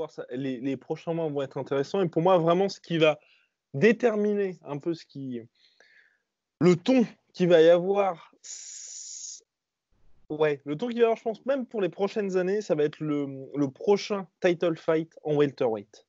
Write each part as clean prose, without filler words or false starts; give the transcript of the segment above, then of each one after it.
voir, les prochains mois vont être intéressants. Et pour moi, vraiment, ce qui va déterminer un peu le ton qu'il va y avoir, ouais, le ton qu'il va y avoir, je pense, même pour les prochaines années, ça va être le prochain title fight en welterweight.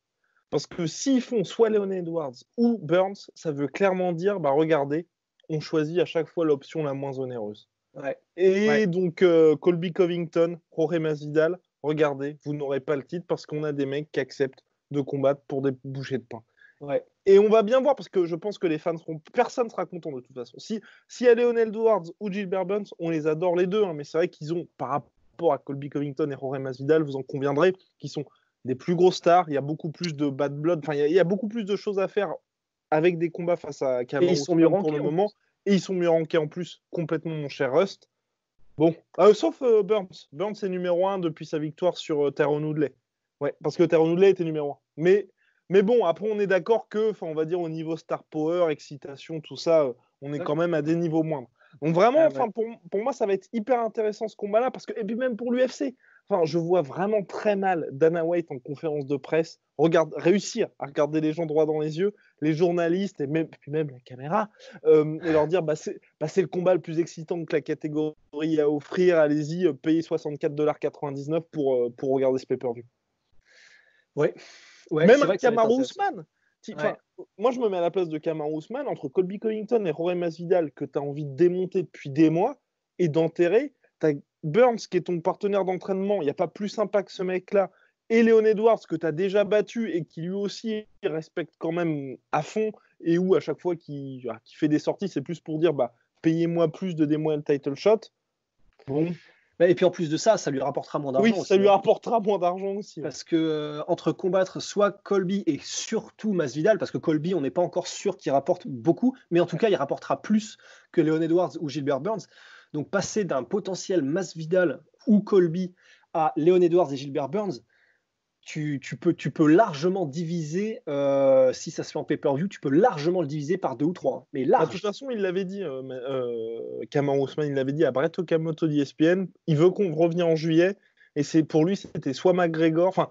Parce que s'ils font soit Leon Edwards ou Burns, ça veut clairement dire, bah regardez, on choisit à chaque fois l'option la moins onéreuse. Ouais. Et donc, Colby Covington, Jorge Masvidal, regardez, vous n'aurez pas le titre parce qu'on a des mecs qui acceptent de combattre pour des bouchées de pain. Ouais. Et on va bien voir, parce que je pense que les fans personne sera content de toute façon. Si y a Leon Edwards ou Gilbert Burns, on les adore les deux, hein, mais c'est vrai qu'ils ont, par rapport à Colby Covington et Jorge Masvidal, vous en conviendrez, qu'ils sont des plus gros stars. Il y a beaucoup plus de bad blood, enfin, il y a beaucoup plus de choses à faire avec des combats face à Kamaru Usman pour le moment. Et ils sont mieux rankés en plus, complètement, mon cher Rust. Bon, sauf Burns. Burns est numéro 1 depuis sa victoire sur Tyrone Woodley. Ouais, parce que Tyrone Woodley était numéro 1. Mais bon, après, on est d'accord que, on va dire, au niveau star power, excitation, tout ça, on est quand même à des niveaux moindres. Donc vraiment, pour moi, ça va être hyper intéressant ce combat-là. Et puis même pour l'UFC, je vois vraiment très mal Dana White en conférence de presse réussir à regarder les gens droit dans les yeux, les journalistes et puis même la caméra, et leur dire c'est le combat le plus excitant que la catégorie a à offrir, allez-y, payez $64,99 pour regarder ce pay-per-view. Ouais. Même Kamaru Usman. Moi, je me mets à la place de Kamaru Usman, entre Colby Covington et Jorge Masvidal, que tu as envie de démonter depuis des mois et d'enterrer. Tu as Burns, qui est ton partenaire d'entraînement. Il n'y a pas plus sympa que ce mec-là. Et Leon Edwards, que tu as déjà battu et qui lui aussi respecte quand même à fond. Et où, à chaque fois qu'il fait des sorties, c'est plus pour dire payez-moi plus, donnez-moi le title shot. Bon. Et puis en plus de ça, ça lui rapportera moins d'argent. Oui, ça lui rapportera moins d'argent aussi. Parce que entre combattre soit Colby et surtout Masvidal, parce que Colby, on n'est pas encore sûr qu'il rapporte beaucoup, mais en tout cas, il rapportera plus que Leon Edwards ou Gilbert Burns. Donc passer d'un potentiel Masvidal ou Colby à Leon Edwards et Gilbert Burns, tu peux largement diviser, si ça se fait en pay-per-view, tu peux largement le diviser par 2 ou 3. Mais large. De toute façon, il l'avait dit, Kamaru Usman, il l'avait dit à Brett Okamoto d'ESPN, il veut qu'on revienne en juillet, et pour lui, c'était soit McGregor,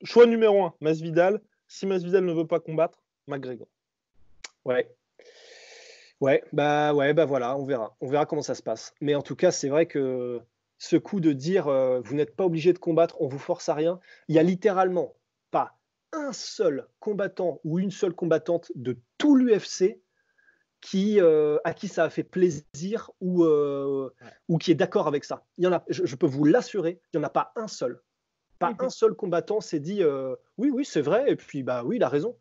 choix numéro 1, Masvidal. Si Masvidal ne veut pas combattre, McGregor. Ouais, voilà, on verra comment ça se passe. Mais en tout cas, c'est vrai que ce coup de dire vous n'êtes pas obligé de combattre, on vous force à rien, il y a littéralement pas un seul combattant ou une seule combattante de tout l'UFC à qui ça a fait plaisir ou qui est d'accord avec ça. Il y en a, je peux vous l'assurer, il n'y en a pas un seul. Pas un seul combattant s'est dit oui, c'est vrai, et puis oui, il a raison.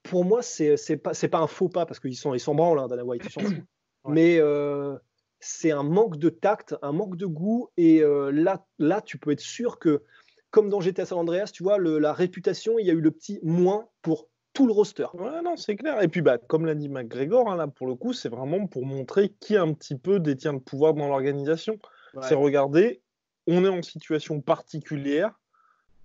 Pour moi, c'est pas un faux pas, parce qu'ils sont branles, hein, Dana White, ils s'en foutent. Ouais. Mais c'est un manque de tact, un manque de goût, et là, tu peux être sûr que, comme dans GTA San Andreas, tu vois, la réputation, il y a eu le petit moins pour tout le roster. Ouais, non, c'est clair. Et puis, comme l'a dit McGregor, hein, là, pour le coup, c'est vraiment pour montrer qui un petit peu détient le pouvoir dans l'organisation. Ouais. C'est regarder, on est en situation particulière.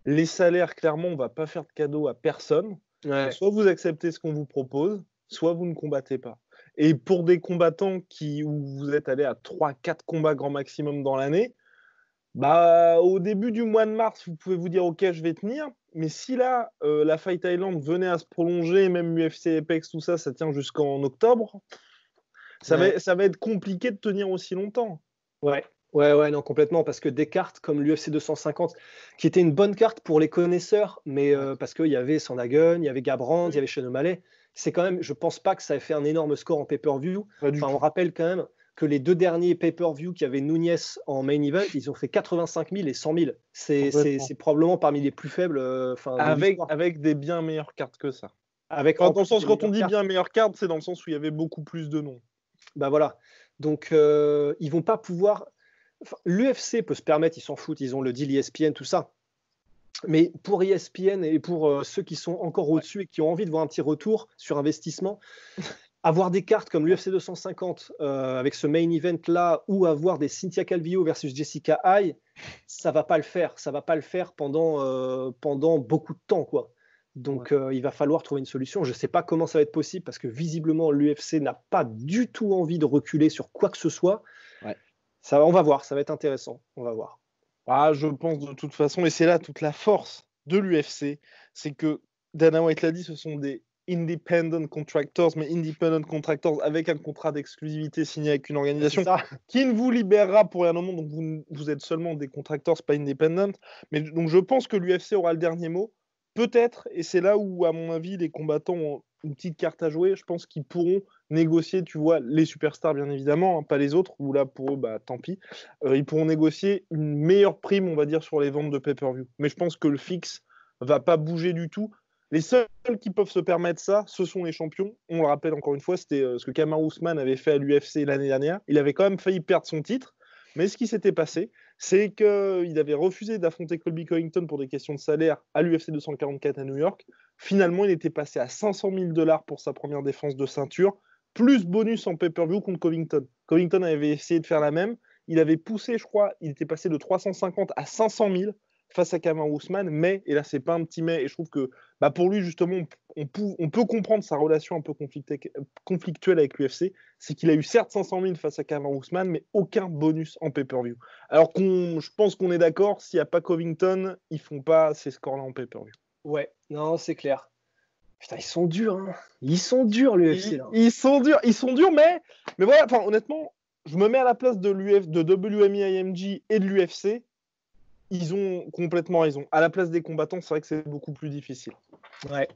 Les salaires, clairement, on ne va pas faire de cadeau à personne. Ouais. Soit vous acceptez ce qu'on vous propose, soit vous ne combattez pas. Et pour des combattants où vous êtes allé à 3-4 combats grand maximum dans l'année, au début du mois de mars, vous pouvez vous dire « Ok, je vais tenir ». Mais si là, la Fight Island venait à se prolonger, même UFC Apex, tout ça, ça tient jusqu'en octobre, ça va être compliqué de tenir aussi longtemps. Ouais, non, complètement, parce que des cartes comme l'UFC 250, qui était une bonne carte pour les connaisseurs, mais parce qu'il y avait Sandhagen, il y avait Garbrandt, il y avait Sean O'Malley, c'est quand même, je pense pas que ça ait fait un énorme score en pay-per-view. On rappelle quand même que les 2 derniers pay-per-view qui avaient Nunez en main event, ils ont fait 85 000 et 100 000. C'est probablement parmi les plus faibles. Avec des bien meilleures cartes que ça. Dans le sens, quand on dit bien meilleures cartes, c'est dans le sens où il y avait beaucoup plus de noms. Voilà. Donc, ils vont pas pouvoir. L'UFC peut se permettre, ils s'en foutent, ils ont le deal ESPN, tout ça. Mais pour ESPN et pour ceux qui sont encore au-dessus et qui ont envie de voir un petit retour sur investissement, avoir des cartes comme l'UFC 250 avec ce main event-là, ou avoir des Cynthia Calvillo versus Jessica Eye, ça va pas le faire. Ça va pas le faire pendant beaucoup de temps, quoi. Donc, il va falloir trouver une solution. Je ne sais pas comment ça va être possible, parce que visiblement, l'UFC n'a pas du tout envie de reculer sur quoi que ce soit. Ouais. On va voir, ça va être intéressant. On va voir. Ah, je pense de toute façon, et c'est là toute la force de l'UFC, c'est que Dana White l'a dit, ce sont des independent contractors, mais independent contractors avec un contrat d'exclusivité signé avec une C'est organisation ça. qui ne vous libérera pour rien au monde. Donc vous êtes seulement des contractors, pas independent. Mais donc je pense que l'UFC aura le dernier mot. Peut-être, et c'est là où, à mon avis, les combattants ont une petite carte à jouer. Je pense qu'ils pourront négocier, tu vois, les superstars, bien évidemment, hein, pas les autres, ou là, pour eux, bah, tant pis. Ils pourront négocier une meilleure prime, on va dire, sur les ventes de pay-per-view. Mais je pense que le fixe va pas bouger du tout. Les seuls qui peuvent se permettre ça, ce sont les champions. On le rappelle encore une fois, c'était ce que Kamaru Usman avait fait à l'UFC l'année dernière. Il avait quand même failli perdre son titre. Mais ce qui s'était passé, c'est qu'il avait refusé d'affronter Colby Covington pour des questions de salaire à l'UFC 244 à New York. Finalement, il était passé à 500 000 $ pour sa première défense de ceinture, plus bonus en pay-per-view contre Covington. Covington avait essayé de faire la même. Il avait poussé, je crois, il était passé de 350 à 500 000 face à Kamaru Usman, mais, et là c'est pas un petit mais, et je trouve que bah, pour lui justement, on peut comprendre sa relation un peu conflictuelle avec l'UFC, c'est qu'il a eu certes 500 000 face à Kamaru Usman, mais aucun bonus en pay-per-view. Alors je pense qu'on est d'accord, s'il n'y a pas Covington, ils font pas ces scores-là en pay-per-view. Ouais, non, c'est clair. Putain, ils sont durs, hein. Ils sont durs, l'UFC, là. Ils sont durs, mais voilà, honnêtement, je me mets à la place de WMI IMG et de l'UFC. Ils ont complètement raison. À la place des combattants, c'est vrai que c'est beaucoup plus difficile. Ouais.